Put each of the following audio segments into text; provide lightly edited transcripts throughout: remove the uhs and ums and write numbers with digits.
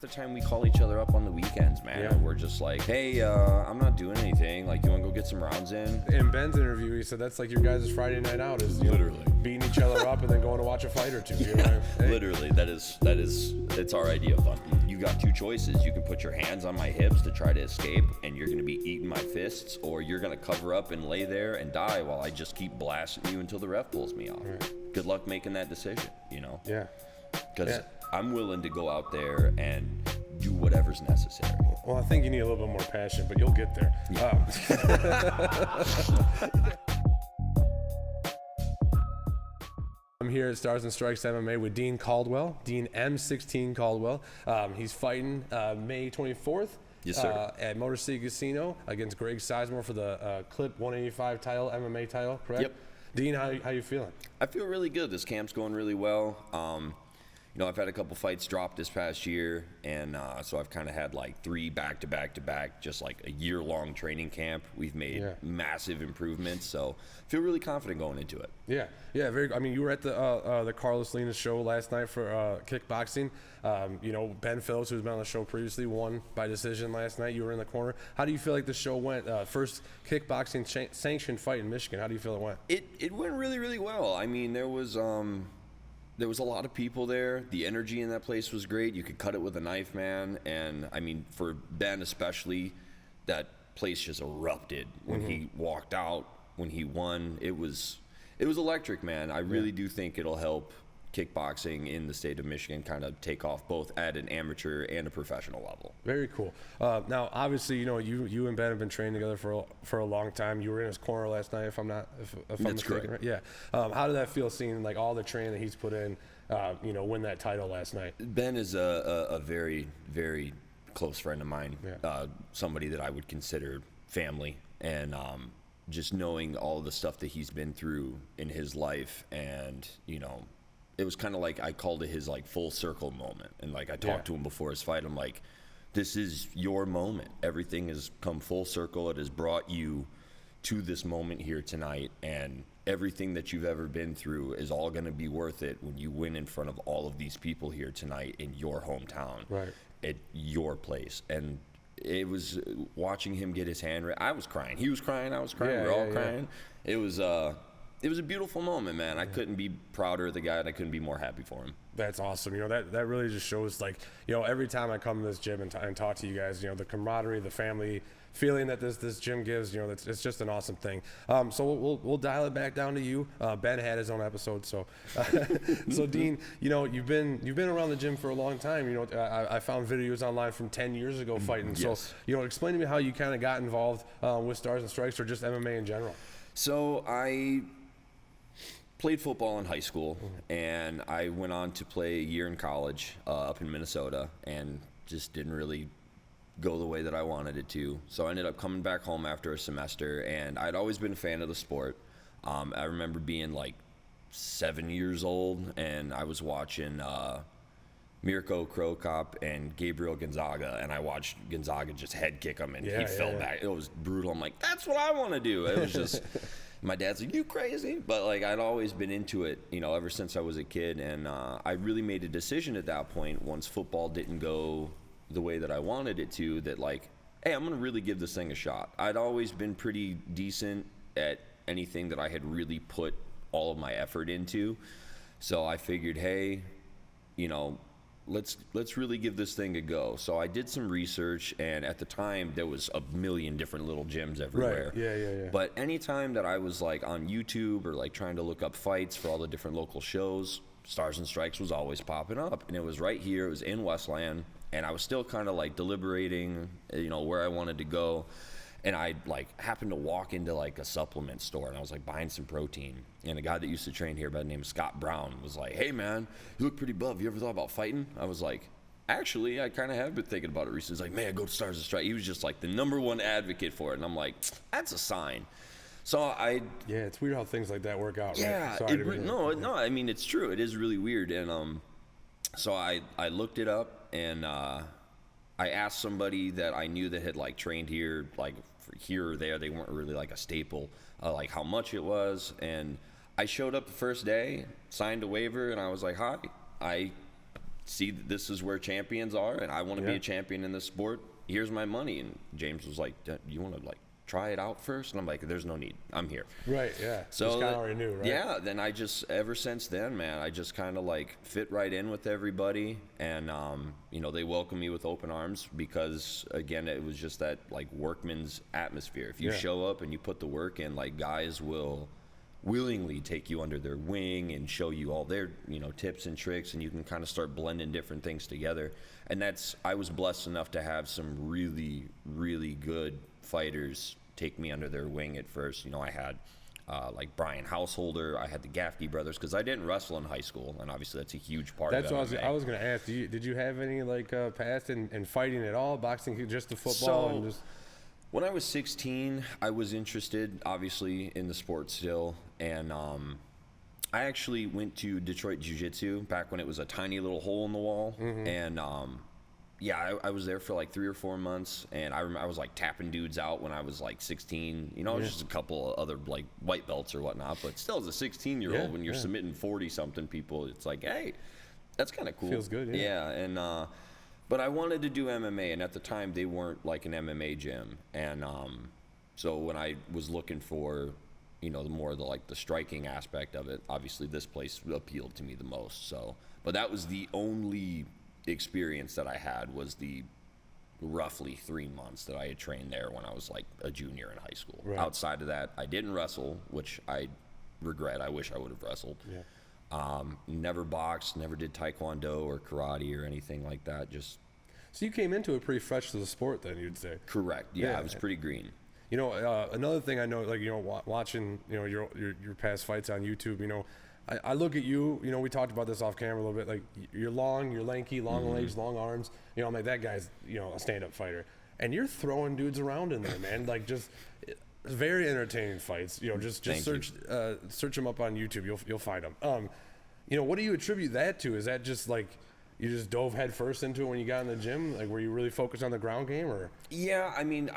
The time we call each other up on the weekends, man, Yeah. and we're just like, hey, I'm not doing anything. Like, you want to go get some rounds in? In Ben's interview, he said that's like your guys' Friday night out is Literally. beating each other up and then going to watch a fight or two. You know? Hey. Literally, it's our idea of fun. You got two choices. You can put your hands on my hips to try to escape, and you're going to be eating my fists, or you're going to cover up and lay there and die while I just keep blasting you until the ref pulls me off. Right. Good luck making that decision, you know? Yeah. Because Yeah. I'm willing to go out there and do whatever's necessary. Well, I think you need a little bit more passion, but you'll get there. Yeah. I'm here at Stars and Strikes MMA with Dean Caldwell, Dean M16 Caldwell. He's fighting May 24th. Yes, sir. At Motor City Casino against Greg Sizemore for the Clip 185 title, MMA title, correct? Yep. Dean, how you feeling? I feel really good. This camp's going really well. You know, I've had a couple fights drop this past year, and so I've kind of had like 3 back-to-back, just like a year-long training camp. We've made massive improvements, so I feel really confident going into it. Yeah, very. I mean, you were at the Carlos Linas show last night for kickboxing. You know, Ben Phillips, who's been on the show previously, won by decision last night. You were in the corner. How do you feel like the show went? First kickboxing sanctioned fight in Michigan. How do you feel it went? It went really, really well. I mean, there was a lot of people there. The energy in that place was great. You could cut it with a knife, man. And I mean, for Ben especially, that place just erupted when he walked out, when he won. It was electric, man. I really do think it'll help kickboxing in the state of Michigan kind of take off both at an amateur and a professional level. Very cool. Now, obviously, you know, you and Ben have been training together for a long time. You were in his corner last night, if I'm That's mistaken, correct. right? Yeah. How did that feel, seeing like all the training that he's put in, you know, win that title last night? Ben is a very, very close friend of mine. Yeah. Somebody that I would consider family, and just knowing all the stuff that he's been through in his life, and you know, it was kind of like I called it his like full circle moment. And like I talked to him before his fight. I'm like, this is your moment. Everything has come full circle. It has brought you to this moment here tonight. And everything that you've ever been through is all going to be worth it when you win in front of all of these people here tonight in your hometown, Right. at your place. And it was watching him get his hand I was crying. He was crying. I was crying. Yeah, we were all yeah, crying. It was a beautiful moment, man. I couldn't be prouder of the guy, and I couldn't be more happy for him. That's awesome. You know, that really just shows, like, you know, every time I come to this gym and talk to you guys, you know, the camaraderie, the family feeling that this gym gives, you know, it's just an awesome thing. So we'll dial it back down to you. Ben had his own episode, so so Dean, you know, you've been around the gym for a long time. You know, I found videos online from 10 years ago fighting. Yes. So, you know, explain to me how you kind of got involved with Stars and Strikes, or just MMA in general. So I played football in high school, and I went on to play a year in college up in Minnesota, and just didn't really go the way that I wanted it to. So I ended up coming back home after a semester, and I'd always been a fan of the sport. I remember being like 7 years old, and I was watching Mirko Krokop and Gabriel Gonzaga, and I watched Gonzaga just head kick him, and he fell back. It was brutal. I'm like, that's what I want to do. It was just, my dad's like, you crazy? But like, I'd always been into it, you know, ever since I was a kid, and I really made a decision at that point, once football didn't go the way that I wanted it to, that like, hey, I'm gonna really give this thing a shot. I'd always been pretty decent at anything that I had really put all of my effort into, so I figured, hey, you know, let's really give this thing a go. So I did some research, and at the time there was a million different little gyms everywhere. Right. Yeah. But anytime that I was like on YouTube or like trying to look up fights for all the different local shows, Stars and Strikes was always popping up, and it was right here. It was in Westland, and I was still kind of like deliberating, you know, where I wanted to go. And I like happened to walk into like a supplement store, and I was like buying some protein, and a guy that used to train here by the name of Scott Brown was like, hey man, you look pretty buff. You ever thought about fighting? I was like, actually, I kind of have been thinking about it recently. He's like, man, go to Stars and Strikes. He was just like the #1 advocate for it, and I'm like, that's a sign. So It's weird how things like that work out. Yeah, right? no, I mean, it's true. It is really weird. And so I looked it up, and I asked somebody that I knew that had like trained here, like for here or there. They weren't really like a staple, like how much it was. And I showed up the first day, signed a waiver, and I was like, hi, I see that this is where champions are, and I want to be Yeah. a champion in this sport. Here's my money. And James was like, you want to like try it out first? And I'm like, there's no need. I'm here. Right, yeah. So Just kind of already knew, right? Yeah, then I just, ever since then, man, I just kind of like fit right in with everybody. And, you know, they welcome me with open arms because, again, it was just that like workman's atmosphere. If you Yeah. show up and you put the work in, like guys will willingly take you under their wing and show you all their, you know, tips and tricks, and you can kind of start blending different things together. And I was blessed enough to have some really, really good fighters take me under their wing at first. You know, I had like Brian Householder, I had the Gaffney brothers, because I didn't wrestle in high school, and obviously that's a huge part That's of what MMA. I was going to ask. Did you have any like past in fighting at all? Boxing, just the football? And just... When I was 16, I was interested, obviously, in the sport still, and I actually went to Detroit Jiu-Jitsu back when it was a tiny little hole in the wall, and yeah, I was there for like 3 or 4 months, and I remember I was like tapping dudes out when I was like 16. You know, it was just a couple of other like white belts or whatnot, but still as a 16-year-old, when you're submitting 40-something people, it's like, hey, that's kind of cool. Feels good, yeah. Yeah, and but I wanted to do MMA, and at the time they weren't like an MMA gym, and so when I was looking for, you know, the striking aspect of it, obviously this place appealed to me the most. So, but that was the only experience that I had, was the roughly 3 months that I had trained there when I was like a junior in high school. Right. Outside of that, I didn't wrestle, which I regret. I wish I would have wrestled. Yeah. Never boxed, never did taekwondo or karate or anything like that. Just So you came into it pretty fresh to the sport, then, you'd say. correct. Yeah, Yeah. I was pretty green. You know, another thing I know, like, you know, watching, you know, your past fights on YouTube, you know, I look at you, you know, we talked about this off camera a little bit, like, you're long, you're lanky, long legs, long arms, you know, I'm like, that guy's, you know, a stand-up fighter. And you're throwing dudes around in there, man. Like, just very entertaining fights. You know, just search them up on YouTube. You'll find them. You know, what do you attribute that to? Is that just like you just dove head first into it when you got in the gym? Like, were you really focused on the ground game, or? Yeah, I mean,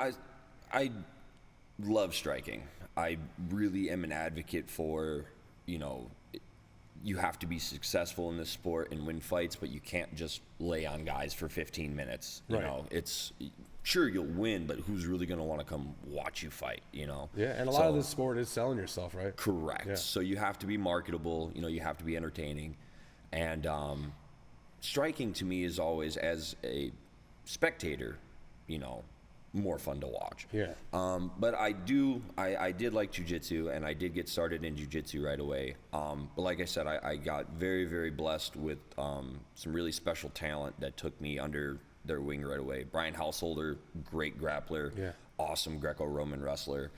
I love striking. I really am an advocate for, you know, you have to be successful in this sport and win fights, but you can't just lay on guys for 15 minutes. You Right. know, it's sure you'll win, but who's really going to want to come watch you fight, you know? Yeah, and a lot of this sport is selling yourself, right? Correct. Yeah. So you have to be marketable, you know, you have to be entertaining. And striking to me is always, as a spectator, you know, more fun to watch. Yeah. But I did like jiu-jitsu, and I did get started in jiu-jitsu right away. But like I said, I got very, very blessed with some really special talent that took me under their wing right away. Brian Householder, great grappler, Yeah. awesome Greco-Roman wrestler.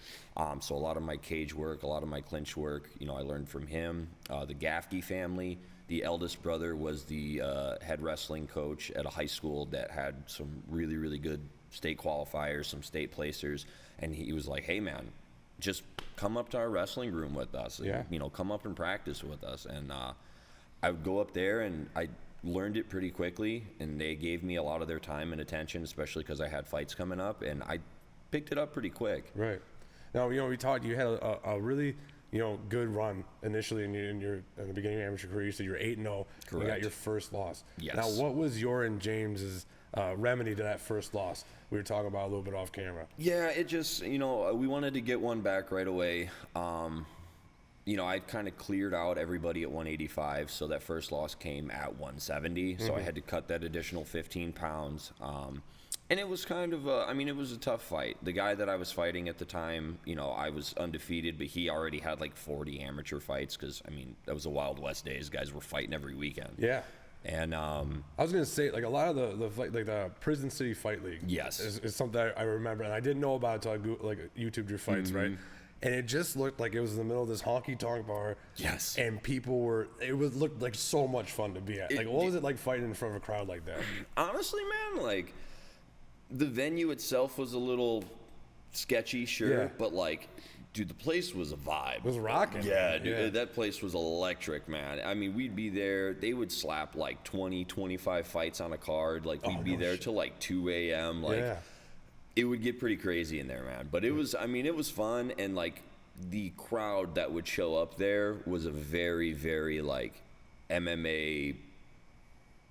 So a lot of my cage work, a lot of my clinch work, you know, I learned from him. The Gaffney family, the eldest brother was the head wrestling coach at a high school that had some really, really good state qualifiers, some state placers, and he was like, hey man, just come up to our wrestling room with us, and, Yeah. you know, come up and practice with us. And I would go up there, and I learned it pretty quickly, and they gave me a lot of their time and attention, especially because I had fights coming up, and I picked it up pretty quick. Right. Now, you know, we talked. You had a really, you know, good run initially in the beginning of your amateur career. You said you were 8-0. You got Correct. your first loss. Yes. Now, what was your and James's remedy to that first loss? We were talking about a little bit off camera. Yeah, it just, you know, we wanted to get one back right away. You know, I'd kind of cleared out everybody at 185, so that first loss came at 170, so I had to cut that additional 15 pounds. And it was kind of it was a tough fight. The guy that I was fighting at the time, you know, I was undefeated, but he already had like 40 amateur fights, because, I mean, that was the Wild West days. Guys were fighting every weekend. Yeah. And I was gonna say, like, a lot of the fight, like the Prison City Fight League, Yes. is something I remember, and I didn't know about it until I YouTubed your fights, right? And it just looked like it was in the middle of this honky-tonk bar. Yes. And looked like so much fun to be at. Like, what was it like fighting in front of a crowd like that? honestly, man, like, the venue itself was a little sketchy, sure, Yeah. but like, dude, the place was a vibe. It was rocking. Yeah, man. dude, that place was electric, man. I mean, we'd be there. They would slap like 20, 25 fights on a card. Like, we'd be there till like 2 a.m. Like, Yeah. it would get pretty crazy in there, man. But it was, I mean, it was fun. And like, the crowd that would show up there was a very, very like MMA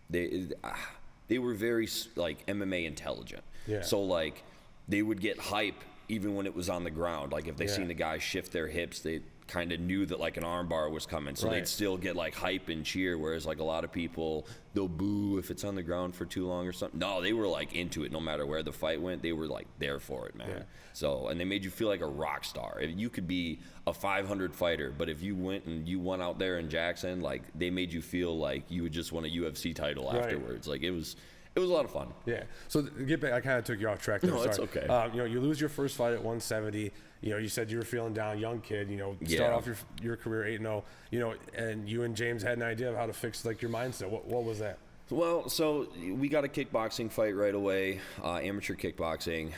they were very like MMA intelligent. Yeah. So like they would get hype even when it was on the ground. Like if they seen a guy shift their hips, they kind of knew that like an arm bar was coming, so they'd still get like hype and cheer. Whereas like a lot of people, they'll boo if it's on the ground for too long or something. No, they were like into it. No matter where the fight went, they were like there for it, man. Yeah. So, and they made you feel like a rock star. If you could be a 500 fighter, but if you went and you won out there in Jackson, like they made you feel like you would just won a UFC title afterwards. Like it was a lot of fun. Yeah. So get back. I kind of took you off track there. No, Sorry. it's okay. You know, you lose your first fight at 170. You know, you said you were feeling down, young kid. You know, start off your career 8-0. You know, and you and James had an idea of how to fix like your mindset. What was that? Well, so we got a kickboxing fight right away, amateur kickboxing.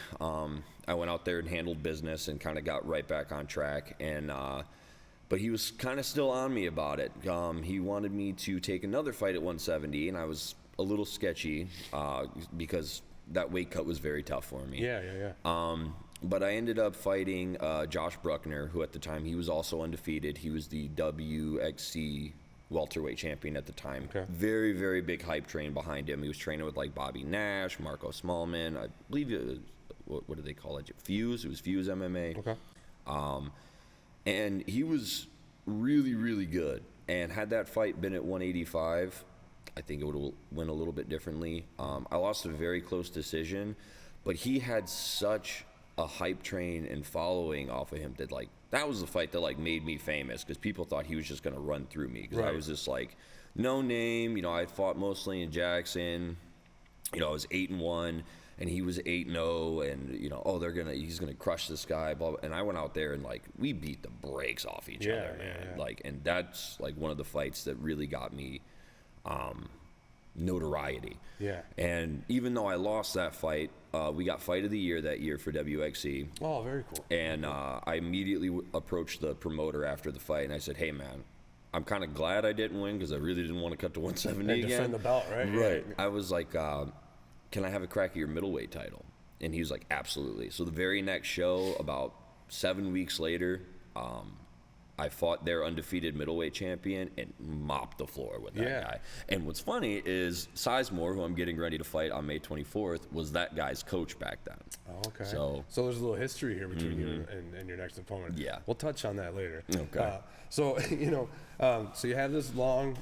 I went out there and handled business and kind of got right back on track. And but he was kind of still on me about it. He wanted me to take another fight at 170, and I was a little sketchy because that weight cut was very tough for me. Yeah. But I ended up fighting Josh Bruckner, who at the time, he was also undefeated. He was the WXC welterweight champion at the time. Okay. Very, very big hype train behind him. He was training with like Bobby Nash, Marco Smallman. I believe it was, what do they call it? Fuse. It was Fuse MMA. Okay. And he was really, really good. And had that fight been at 185, I think it would have went a little bit differently. I lost a very close decision, but he had such a hype train and following off of him that was the fight that like made me famous, because people thought he was just going to run through me, because I was just like no name. You know, I fought mostly in Jackson. You know, I was 8-1 and he was 8-0, and you know, he's gonna crush this guy, blah, blah. And I went out there and like we beat the brakes off each other, man. Yeah. Like, and that's like one of the fights that really got me notoriety. Yeah. And even though I lost that fight, we got Fight of the Year that year for WXC. Oh, very cool. And I immediately approached the promoter after the fight, and I said, "Hey, man, I'm kind of glad I didn't win, because I really didn't want to cut to 170 and again. defend the belt, right? Right. I was like, can I have a crack at your middleweight title?" And he was like, "Absolutely." So the very next show, about 7 weeks later, I fought their undefeated middleweight champion and mopped the floor with that guy. And what's funny is Sizemore, who I'm getting ready to fight on May 24th, was that guy's coach back then. Oh, okay. So there's a little history here between you and your next opponent. Yeah. We'll touch on that later. Okay. So you know, so you had this long,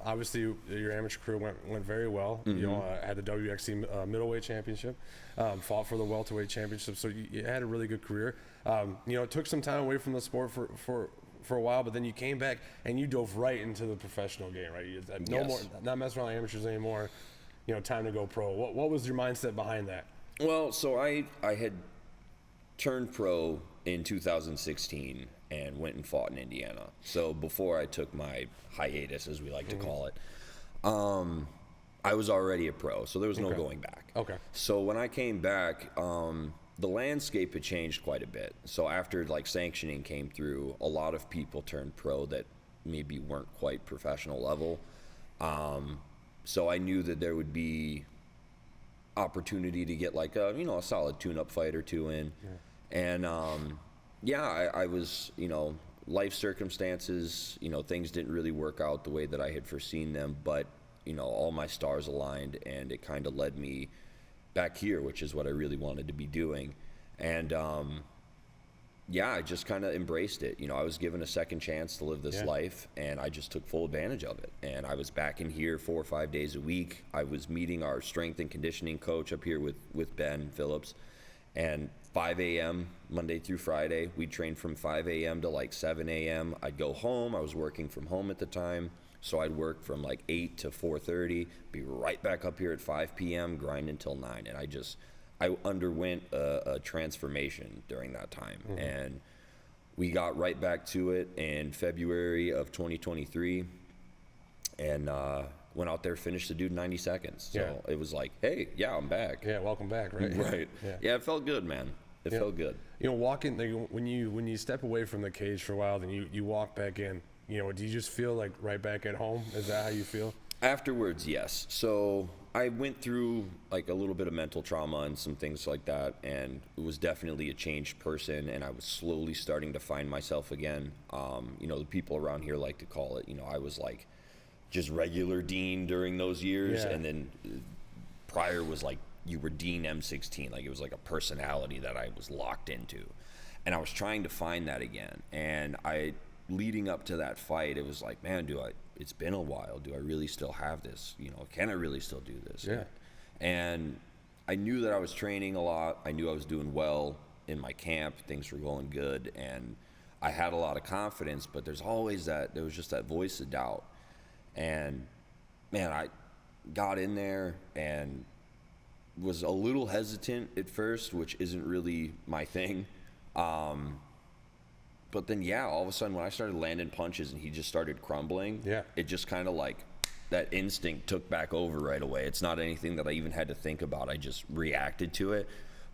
obviously your amateur career went very well. You know, had the WXC middleweight championship, fought for the welterweight championship. So you had a really good career. You know, it took some time away from the sport for a while, but then you came back and you dove right into the professional game, right? No more, not messing around with amateurs anymore. You know, time to go pro. What was your mindset behind that? Well, so I had turned pro in 2016 and went and fought in Indiana. So before I took my hiatus, as we like to call it, I was already a pro, so there was no going back. Okay. So when I came back, the landscape had changed quite a bit. So after like sanctioning came through, a lot of people turned pro that maybe weren't quite professional level. So I knew that there would be opportunity to get like a solid tune-up fight or two in. And I was, life circumstances, things didn't really work out the way that I had foreseen them, but all my stars aligned, and it kind of led me back here, which is what I really wanted to be doing. And I just kind of embraced it. I was given a second chance to live this life, and I just took full advantage of it. And I was back in here 4 or 5 days a week. I was meeting our strength and conditioning coach up here with Ben Phillips, and 5 a.m. Monday through Friday. We'd train from 5 a.m. to like 7 a.m. I'd go home. I was working from home at the time, so I'd work from like 8 to 4:30, be right back up here at 5 p.m., grind until 9. And I underwent a transformation during that time. And we got right back to it in February of 2023, and went out there, finished the dude in 90 seconds. So it was like, hey, I'm back. Yeah, welcome back, right? Right. Yeah, it felt good, man. It felt good. Walking, when you step away from the cage for a while, then you walk back in, do you just feel like right back at home? Is that how you feel? Afterwards, yes. So I went through like a little bit of mental trauma and some things like that, and it was definitely a changed person, and I was slowly starting to find myself again. The people around here like to call it, I was like just regular Dean during those years, Yeah. and then prior was like you were Dean M16, like it was like a personality that I was locked into, and I was trying to find that again. And leading up to that fight, it was like, man, it's been a while. Do I really still have this? Can I really still do this? Yeah. And I knew that I was training a lot. I knew I was doing well in my camp. Things were going good, and I had a lot of confidence, but there was just that voice of doubt. And man, I got in there and was a little hesitant at first, which isn't really my thing. But then, all of a sudden when I started landing punches and he just started crumbling, it just kind of like that instinct took back over right away. It's not anything that I even had to think about. I just reacted to it.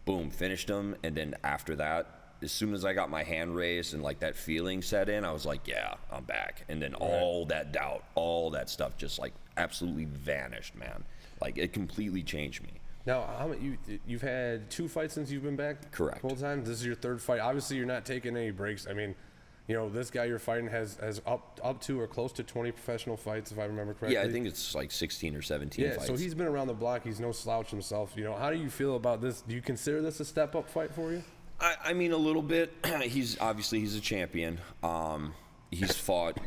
Boom, finished him. And then after that, as soon as I got my hand raised and like that feeling set in, I was like, yeah, I'm back. And then all that doubt, all that stuff just like absolutely vanished, man. Like it completely changed me. Now, you've had 2 fights since you've been back? Correct. The whole time? This is your 3rd fight. Obviously, you're not taking any breaks. I mean, this guy you're fighting has up to or close to 20 professional fights, if I remember correctly. Yeah, I think it's like 16 or 17 fights. So he's been around the block. He's no slouch himself. How do you feel about this? Do you consider this a step-up fight for you? I mean, a little bit. He's a champion. He's fought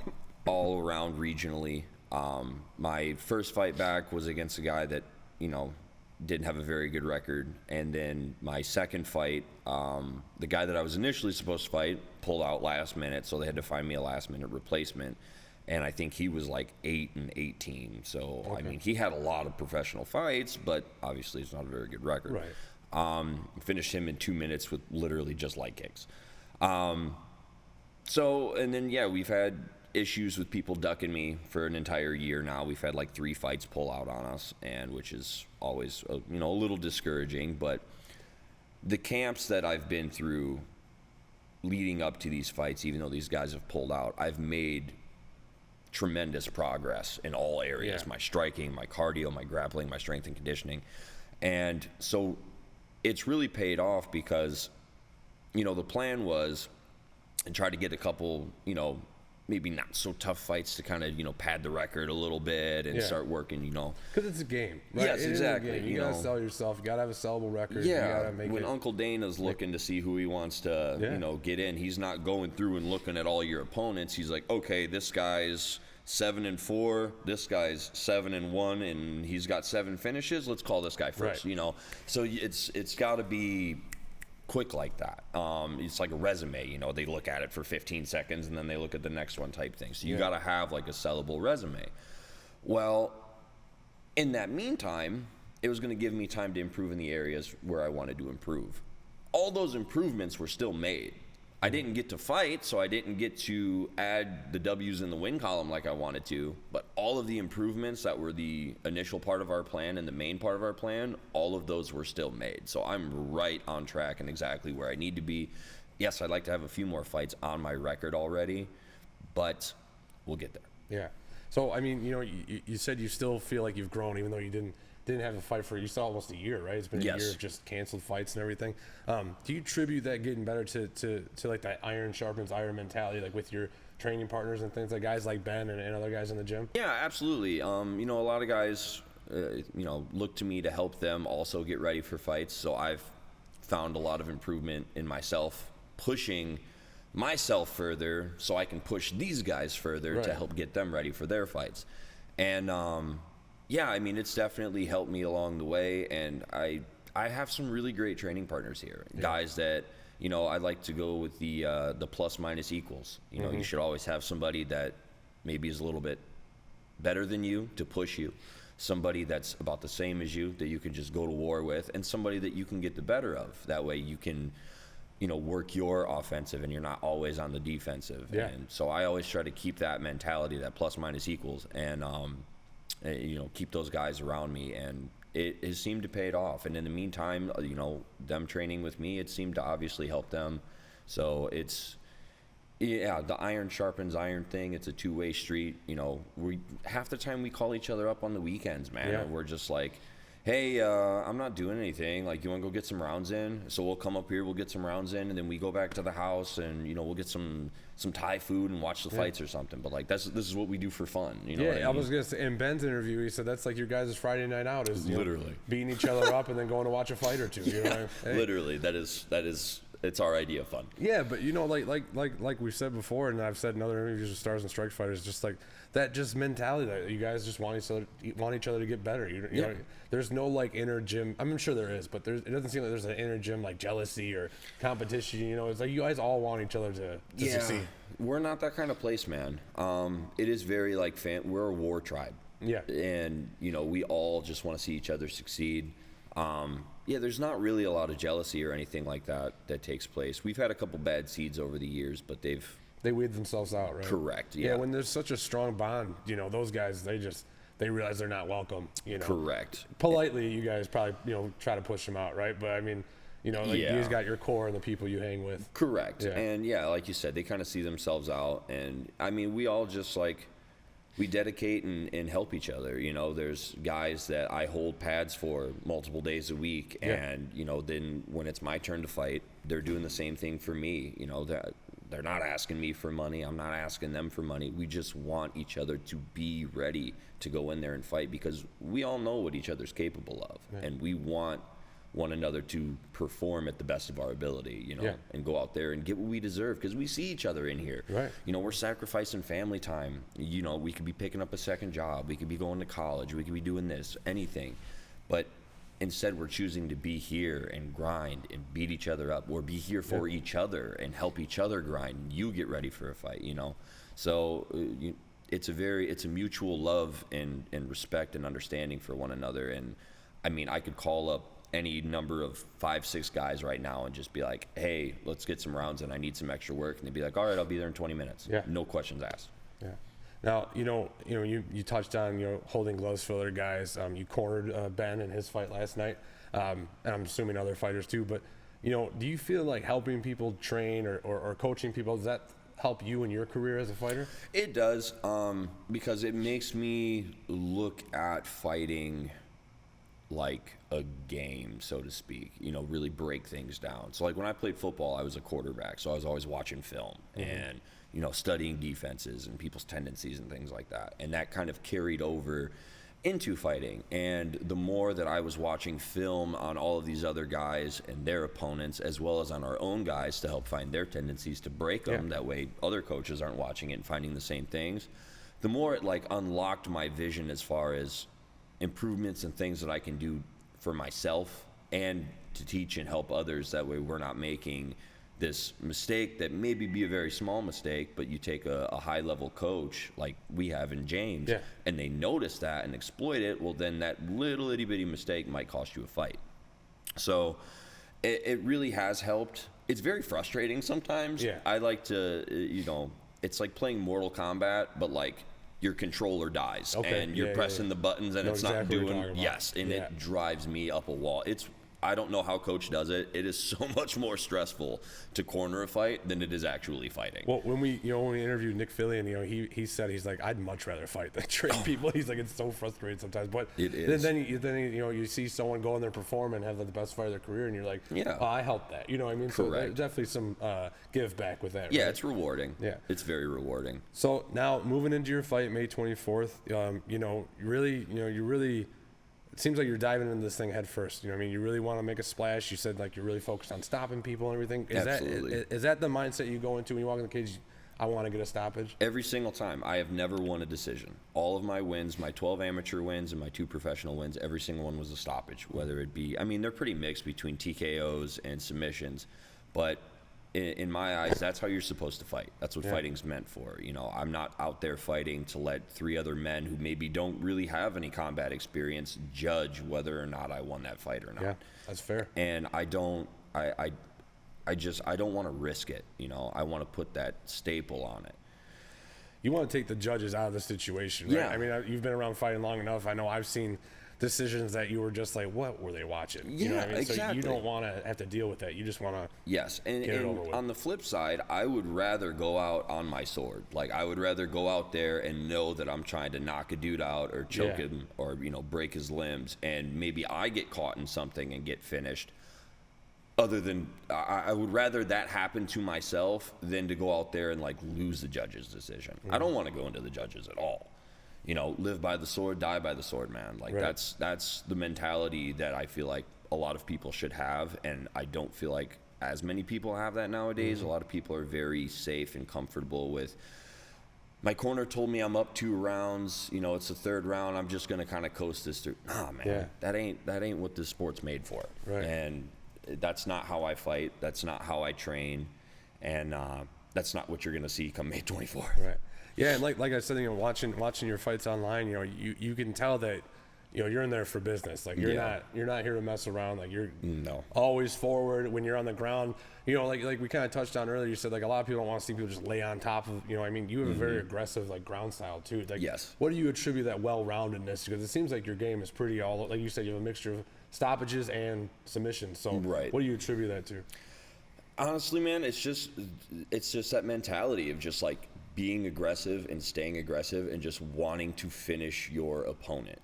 all around regionally. My first fight back was against a guy that, didn't have a very good record. And then my second fight, the guy that I was initially supposed to fight pulled out last minute, so they had to find me a last-minute replacement. And I think he was like 8-18. So, I mean, he had a lot of professional fights, but obviously it's not a very good record. Right. Finished him in 2 minutes with literally just light kicks. And then, we've had issues with people ducking me for an entire year now. We've had like 3 fights pull out on us, and which is always, a little discouraging. But the camps that I've been through leading up to these fights, even though these guys have pulled out, I've made tremendous progress in all areas. Yeah. My striking, my cardio, my grappling, my strength and conditioning. And so it's really paid off because, the plan was to try to get a couple, maybe not so tough fights to kind of, pad the record a little bit and start working, Because it's a game, right? Yes, exactly. You got to sell yourself. You got to have a sellable record. Yeah, You gotta make when it. Uncle Dana's looking to see who he wants to, get in, he's not going through and looking at all your opponents. He's like, okay, this guy's 7-4, this guy's 7-1, and he's got 7 finishes. Let's call this guy first, So it's got to be quick like that. It's like a resume, they look at it for 15 seconds and then they look at the next one type thing. So you got to have like a sellable resume. Well, in that meantime, it was going to give me time to improve in the areas where I wanted to improve. All those improvements were still made. I didn't get to fight, so I didn't get to add the W's in the win column like I wanted to, but all of the improvements that were the initial part of our plan and the main part of our plan, all of those were still made. So I'm right on track and exactly where I need to be. Yes, I'd like to have a few more fights on my record already, but we'll get there. Yeah. So, I mean, you said you still feel like you've grown even though you didn't have a fight for you saw almost a year, right? It's been a year of just canceled fights and everything. Do you attribute that getting better to like that iron sharpens iron mentality, like with your training partners and things, like guys like Ben and other guys in the gym? Yeah, absolutely. A lot of guys, look to me to help them also get ready for fights. So I've found a lot of improvement in myself, pushing myself further so I can push these guys further to help get them ready for their fights. And, I mean, it's definitely helped me along the way, and I have some really great training partners here. Yeah. Guys that, I like to go with the plus minus equals. You should always have somebody that maybe is a little bit better than you to push you, somebody that's about the same as you that you can just go to war with, and somebody that you can get the better of. That way you can, work your offensive and you're not always on the defensive. Yeah. And so I always try to keep that mentality, that plus minus equals, and keep those guys around me, and it has seemed to pay it off. And in the meantime, them training with me, it seemed to obviously help them. So it's, the iron sharpens iron thing. It's a two-way street. We half the time we call each other up on the weekends, man. Yeah. And we're just like, hey, I'm not doing anything. Like, you want to go get some rounds in? So we'll come up here, we'll get some rounds in, and then we go back to the house, and we'll get some Thai food and watch the fights or something. But like, this is what we do for fun. You know what I mean? I was gonna say, in Ben's interview, he said that's like your guys' Friday night out is literally beating each other up and then going to watch a fight or two. You know? Hey. Literally, that is. It's our idea of fun. Yeah, but like we've said before, and I've said in other interviews with Stars and Strike Fighters, just like that, just mentality that you guys just want each other to get better. You know, there's no like inner gym. I'm sure there is, but it doesn't seem like there's an inner gym like jealousy or competition. You know, it's like you guys all want each other to succeed. We're not that kind of place, man. It is very like we're a war tribe. Yeah, and we all just want to see each other succeed. There's not really a lot of jealousy or anything like that takes place. We've had a couple bad seeds over the years, but they weed themselves out, right? Correct. Yeah. When there's such a strong bond, those guys, they realize they're not welcome. Correct. Politely, you guys probably try to push them out, right? But I mean, you guys got your core and the people you hang with. Correct. Yeah. And like you said, they kind of see themselves out, and I mean, we all just like. We dedicate and help each other. There's guys that I hold pads for multiple days a week, and then when it's my turn to fight, they're doing the same thing for me. They're not asking me for money. I'm not asking them for money. We just want each other to be ready to go in there and fight, because we all know what each other's capable of, and we want one another to perform at the best of our ability, and go out there and get what we deserve, because we see each other in here. Right. We're sacrificing family time. We could be picking up a second job. We could be going to college. We could be doing this, anything. But instead, we're choosing to be here and grind and beat each other up, or be here for each other and help each other grind. You get ready for a fight, So it's a mutual love and respect and understanding for one another. And I mean, I could call up any number of 5-6 guys right now and just be like, hey, let's get some rounds and I need some extra work, and they'd be like, all right, I'll be there in 20 minutes. No questions asked. Now, you touched on holding gloves for other guys. You cornered Ben in his fight last night, and I'm assuming other fighters too. But do you feel like helping people train or coaching people, does that help you in your career as a fighter? It does, because it makes me look at fighting like a game, so to speak, really break things down. So like when I played football, I was a quarterback, so I was always watching film and studying defenses and people's tendencies and things like that, and that kind of carried over into fighting. And the more that I was watching film on all of these other guys and their opponents, as well as on our own guys, to help find their tendencies to break them, that way other coaches aren't watching it and finding the same things, the more it like unlocked my vision as far as improvements and things that I can do for myself and to teach and help others. That way we're not making this mistake that maybe be a very small mistake, but you take a high-level coach like we have in James, and they notice that and exploit it, well, then that little itty-bitty mistake might cost you a fight. So it really has helped. It's very frustrating sometimes. I like to, it's like playing Mortal Kombat, but like your controller dies and you're pressing the buttons and it's not doing it drives me up a wall. I don't know how coach does it. It is so much more stressful to corner a fight than it is actually fighting. Well, when we interviewed Nick Fillion, he said, he's like, I'd much rather fight than train people. He's like, it's so frustrating sometimes. But it is. Then you see someone go in there, perform, and have the best fight of their career, and you're like, oh, I helped that. You know what I mean? Correct. So definitely some give back with that. Yeah, right? it's rewarding. Yeah, it's very rewarding. So now moving into your fight, May 24th, you really. It seems like you're diving into this thing head first. You really want to make a splash. You said like you're really focused on stopping people and everything. Absolutely. Is that the mindset you go into when you walk in the cage? I want to get a stoppage. Every single time. I have never won a decision. All of my wins, my 12 amateur wins and my 2 professional wins, every single one was a stoppage. Whether it be, they're pretty mixed between TKOs and submissions, but in my eyes, that's how you're supposed to fight. That's what fighting's meant for. I'm not out there fighting to let 3 other men who maybe don't really have any combat experience judge whether or not I won that fight or not. Yeah, that's fair. And I don't want to risk it. I want to put that staple on it. You want to take the judges out of the situation, right? Yeah. You've been around fighting long enough. I know I've seen decisions that you were just like, what were they watching? Yeah, you know what I mean? exactly. So you don't want to have to deal with that. You just want to Yes, and get it over with. on the flip side, I would rather go out on my sword. Like, I would rather go out there and know that I'm trying to knock a dude out or choke him or, break his limbs, and maybe I get caught in something and get finished. Other than, I would rather that happen to myself than to go out there and, like, lose the judge's decision. I don't want to go into the judges at all. Live by the sword, die by the sword, man. Like, that's the mentality that I feel like a lot of people should have, and I don't feel like as many people have that nowadays. A lot of people are very safe and comfortable with, my corner told me I'm up 2 rounds, it's the 3rd round, I'm just gonna kind of coast this through. Nah, man, that ain't what this sport's made for. And that's not how I fight, that's not how I train, and that's not what you're gonna see come May 24th. Yeah, and like I said, watching your fights online, you can tell that you're in there for business. Like you're not here to mess around. Like you're always forward when you're on the ground. Like we kind of touched on earlier. You said like a lot of people don't want to see people just lay on top of. You have a very aggressive like ground style too. Like, what do you attribute that well-roundedness? Because it seems like your game is pretty all like you said. You have a mixture of stoppages and submissions. So what do you attribute that to? Honestly, man, it's just that mentality of just like being aggressive and staying aggressive and just wanting to finish your opponent.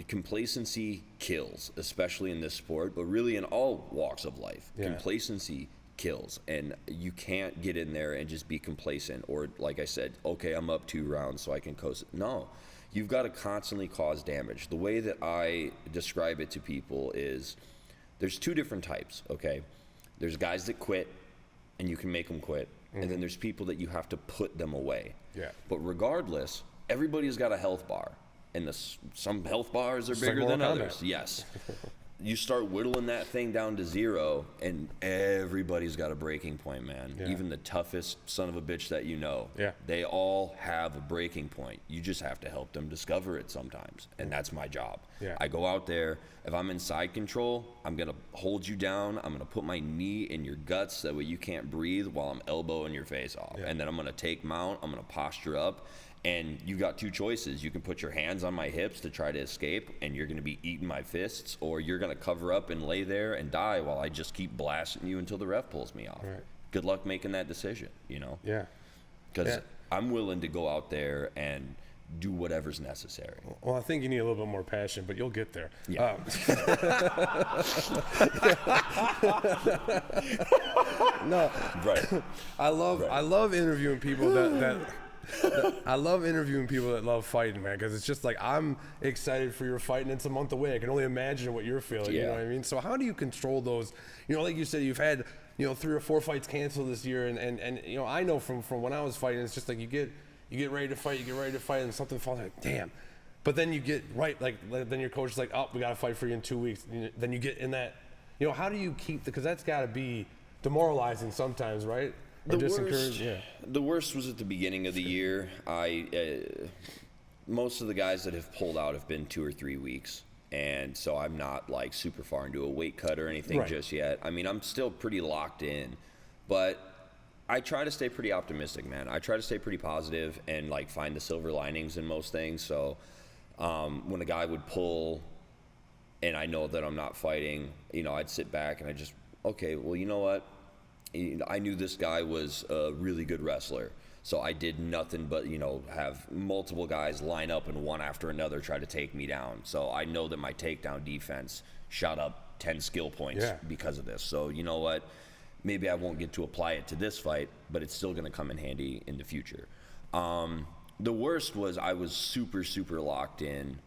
Complacency kills, especially in this sport, but really in all walks of life. Complacency kills, and you can't get in there and just be complacent or, like I said, okay, I'm up 2 rounds so I can coast. No, you've got to constantly cause damage. The way that I describe it to people is there's 2 different types, okay? There's guys that quit, and you can make them quit. And then there's people that you have to put them away. But regardless, everybody's got a health bar. And some health bars are bigger than others. Yes. You start whittling that thing down to 0, and everybody's got a breaking point, man. Even the toughest son of a bitch that they all have a breaking point. You just have to help them discover it sometimes, and that's my job. I go out there. If I'm in side control, I'm going to hold you down. I'm going to put my knee in your guts, that way you can't breathe while I'm elbowing your face off. And then I'm going to take mount. I'm going to posture up. And you got 2 choices. You can put your hands on my hips to try to escape, and you're going to be eating my fists, or you're going to cover up and lay there and die while I just keep blasting you until the ref pulls me off. Good luck making that decision, Because I'm willing to go out there and do whatever's necessary. Well, I think you need a little bit more passion, but you'll get there. No. I love interviewing people that I love interviewing people that love fighting, man, because it's just like I'm excited for your fight, and it's a month away. I can only imagine what you're feeling. You know what I mean? So how do you control those? Like you said, you've had 3 or 4 fights canceled this year, and I know from when I was fighting, it's just like you get ready to fight, and something falls like, damn. But then you get then your coach is like, oh, we got to fight for you in 2 weeks. Then you get in that, how do you keep because that's got to be demoralizing sometimes, right? The worst was at the beginning of the year. Most of the guys that have pulled out have been 2 or 3 weeks, and so I'm not like super far into a weight cut or anything just yet. I mean, I'm still pretty locked in, but I try to stay pretty optimistic, man. I try to stay pretty positive and like find the silver linings in most things. So when a guy would pull and I know that I'm not fighting, I'd sit back and I just, okay, well, you know what? I knew this guy was a really good wrestler, so I did nothing but, have multiple guys line up and one after another try to take me down. So I know that my takedown defense shot up 10 skill points because of this. So you know what? Maybe I won't get to apply it to this fight, but it's still going to come in handy in the future. The worst was I was super, super locked in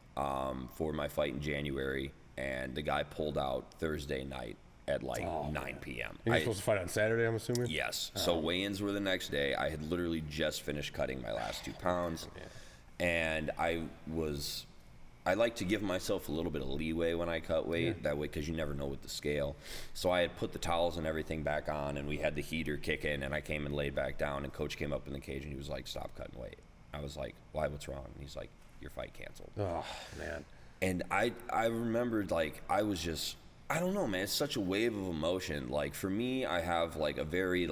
for my fight in January, and the guy pulled out Thursday night at 9 p.m. You're supposed to fight on Saturday, I'm assuming? Yes. So weigh-ins were the next day. I had literally just finished cutting my last 2 pounds. And I like to give myself a little bit of leeway when I cut weight, that way, because you never know with the scale. So I had put the towels and everything back on, and we had the heater kick in, and I came and laid back down, and Coach came up in the cage, and he was like, stop cutting weight. I was like, why, what's wrong? And he's like, your fight canceled. Oh, man. And I remembered, I was just... I don't know, man. It's such a wave of emotion. Like, for me, I have, a very,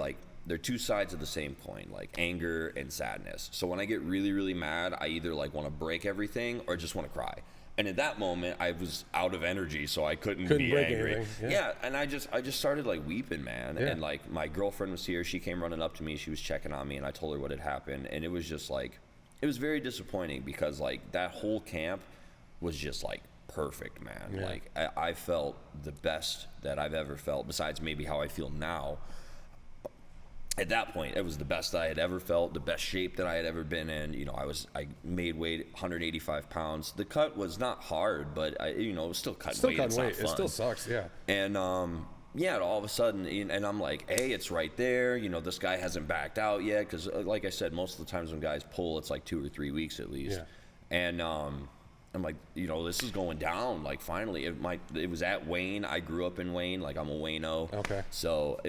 they're 2 sides of the same coin, anger and sadness. So when I get really, really mad, I either, want to break everything or just want to cry. And at that moment, I was out of energy, so I couldn't be break angry. anything, Yeah, and I just started like weeping, man. Yeah. And like my girlfriend was here. She came running up to me. She was checking on me, and I told her what had happened. And it was just like, it was very disappointing because like that whole camp was just like perfect, man. Yeah. Like I felt the best that I've ever felt, besides maybe how I feel now. At that point, it was the best I had ever felt, the best shape that I had ever been in. You know, I made weight 185 pounds. The cut was not hard, but it was still cutting weight. Cutting it's weight. not fun. It still sucks, yeah. And yeah, all of a sudden, and I'm like, hey, it's right there. You know, this guy hasn't backed out yet, because like I said, most of the times when guys pull, it's like 2 or 3 weeks at least. Yeah. And I'm like, this is going down. Like finally, it was at Wayne. I grew up in Wayne. Like I'm a Wayno. Okay. So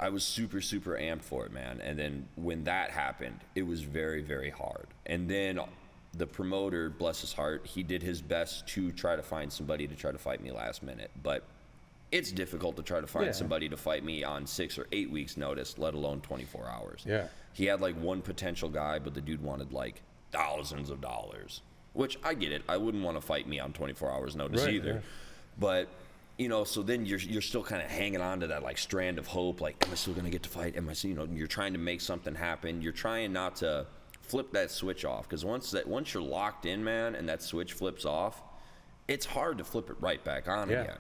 I was super, super amped for it, man. And then when that happened, it was very, very hard. And then the promoter, bless his heart, he did his best to try to find somebody to try to fight me last minute. But it's difficult to try to find somebody to fight me on 6 or 8 weeks notice, let alone 24 hours. Yeah. He had like one potential guy, but the dude wanted like thousands of dollars, which I get it. I wouldn't want to fight me on 24 hours notice either. Yeah. But so then you're still kind of hanging on to that like strand of hope. Like, am I still gonna get to fight? Am I, you're trying to make something happen. You're trying not to flip that switch off, because once you're locked in, man, and that switch flips off, it's hard to flip it right back on again.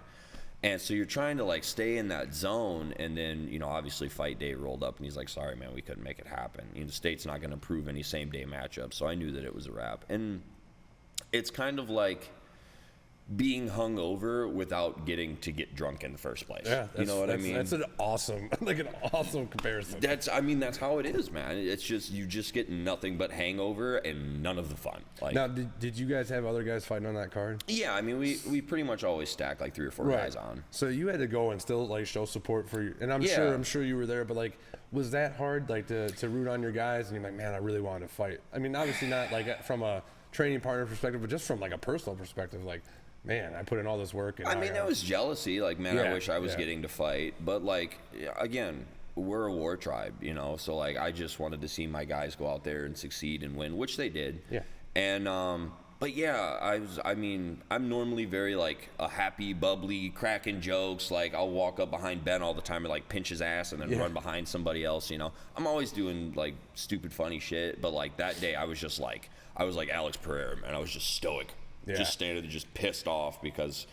And so you're trying to like stay in that zone, and then obviously fight day rolled up, and he's like, sorry, man, we couldn't make it happen. The state's not gonna approve any same day matchups, so I knew that it was a wrap. And it's kind of like being hungover without getting to get drunk in the first place. Yeah, you know what I mean? That's an awesome comparison. That's how it is, man. It's just, you just get nothing but hangover and none of the fun. Like, now, did you guys have other guys fighting on that card? Yeah, I mean, we pretty much always stack like 3 or 4 guys on. So you had to go and still like show support for you, and I'm sure you were there, but like, was that hard, like to root on your guys, and you're like, man, I really wanted to fight? I mean, obviously not like from a training partner perspective, but just from like a personal perspective, like, man, I put in all this work. And I mean, that was jealousy. Like, man, I wish I was getting to fight. But, like, again, we're a war tribe, So, like, I just wanted to see my guys go out there and succeed and win, which they did. Yeah. And, but yeah, I'm normally very, like, a happy, bubbly, cracking jokes. Like, I'll walk up behind Ben all the time and, like, pinch his ass and then run behind somebody else, I'm always doing, like, stupid, funny shit. But, like, that day I was just like, Alex Pereira, man. I was just stoic. Yeah. Just standing there, just pissed off because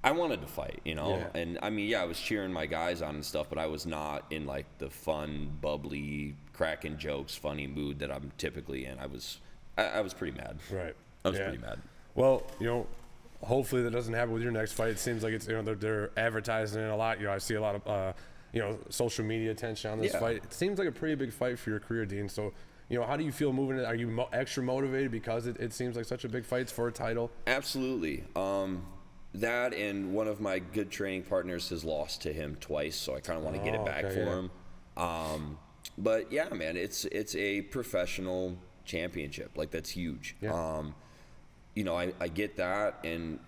I wanted to fight, Yeah. And I mean, I was cheering my guys on and stuff, but I was not in like the fun, bubbly, cracking jokes, funny mood that I'm typically in. I was pretty mad. Right. I was pretty mad. Well, hopefully that doesn't happen with your next fight. It seems like it's they're advertising it a lot. I see a lot of social media attention on this fight. It seems like a pretty big fight for your career, Dean. So, how do you feel moving it? Are you extra motivated because it seems like such a big fight for a title? Absolutely. That, and one of my good training partners has lost to him twice, so I kind of want to get it back for him. But yeah, man, it's a professional championship. Like, that's huge. Yeah. I get that, and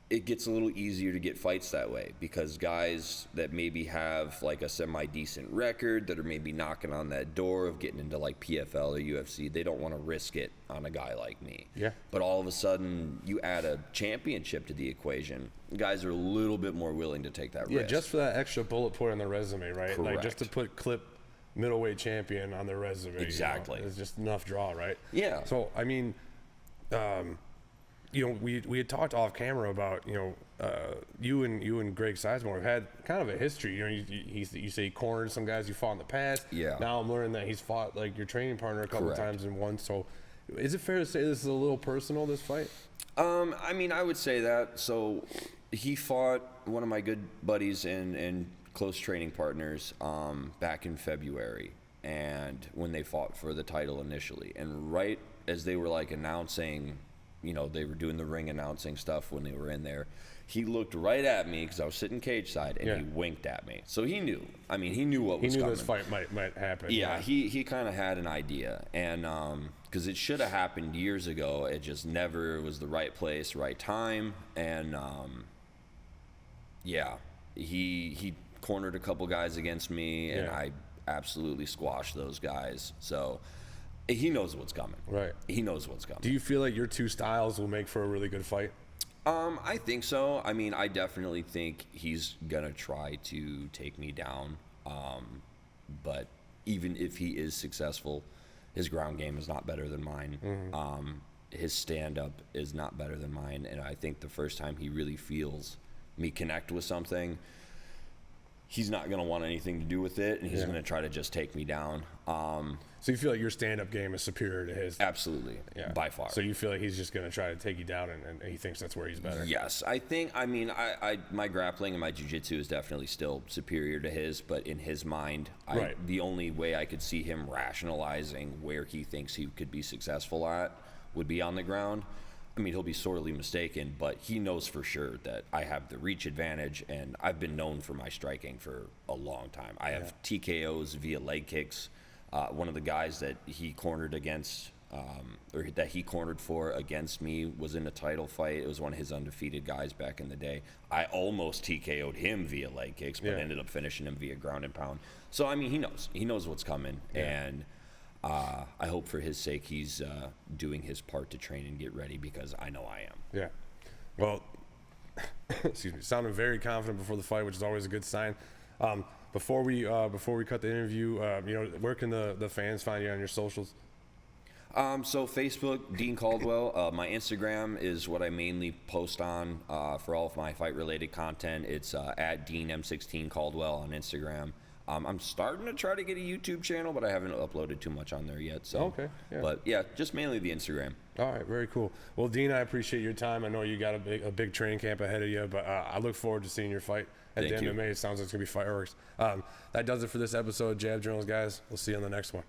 it gets a little easier to get fights that way, because guys that maybe have like a semi-decent record, that are maybe knocking on that door of getting into like PFL or UFC, they don't want to risk it on a guy like me. Yeah. But all of a sudden, you add a championship to the equation, guys are a little bit more willing to take that risk. Yeah, just for that extra bullet point on the resume, right? Correct. Like, just to put clip middleweight champion on their resume. Exactly. It's just enough draw, right? Yeah. So, I mean, we had talked off camera about you and Greg Sizemore have had kind of a history. You say he cornered some guys you fought in the past. Yeah. Now I'm learning that he's fought like your training partner a couple Correct. times and won. So, is it fair to say this is a little personal, this fight? I mean, I would say that. So he fought one of my good buddies and close training partners back in February, and when they fought for the title initially, and right as they were like announcing, they were doing the ring announcing stuff when they were in there, he looked right at me because I was sitting cage side, and he winked at me. So he knew. I mean, he knew what was coming. He knew this fight might happen. Yeah, he kind of had an idea, and because it should have happened years ago, it just never was the right place, right time, and he cornered a couple guys against me, and I absolutely squashed those guys. So He knows what's coming. Right. He knows what's coming. Do you feel like your two styles will make for a really good fight? I think so. I mean, I definitely think he's gonna try to take me down. But even if he is successful, his ground game is not better than mine. His stand-up is not better than mine. And I think the first time he really feels me connect with something, he's not going to want anything to do with it, and he's going to try to just take me down. So you feel like your stand-up game is superior to his? Absolutely, by far. So you feel like he's just going to try to take you down, and he thinks that's where he's better? Yes, I think. I mean, my grappling and my jiu-jitsu is definitely still superior to his, but in his mind, the only way I could see him rationalizing where he thinks he could be successful at would be on the ground. I mean, he'll be sorely mistaken, but he knows for sure that I have the reach advantage, and I've been known for my striking for a long time. I have TKOs via leg kicks. One of the guys that he cornered against, or that he cornered for against me, was in a title fight. It was one of his undefeated guys back in the day. I almost TKO'd him via leg kicks, but ended up finishing him via ground and pound. So, I mean, he knows. He knows what's coming, and I hope for his sake he's doing his part to train and get ready, because I know I am. Yeah. Well, excuse me, sounded very confident before the fight, which is always a good sign. Before we cut the interview, where can the fans find you on your socials? So Facebook, Dean Caldwell. My Instagram is what I mainly post on for all of my fight-related content. It's at DeanM16 Caldwell on Instagram. I'm starting to try to get a YouTube channel, but I haven't uploaded too much on there yet. So. Okay. Yeah. But yeah, just mainly the Instagram. All right, very cool. Well, Dean, I appreciate your time. I know you got a big training camp ahead of you, but I look forward to seeing your fight at the end of May. It sounds like it's gonna be fireworks. That does it for this episode of Jab Journals, guys. We'll see you on the next one.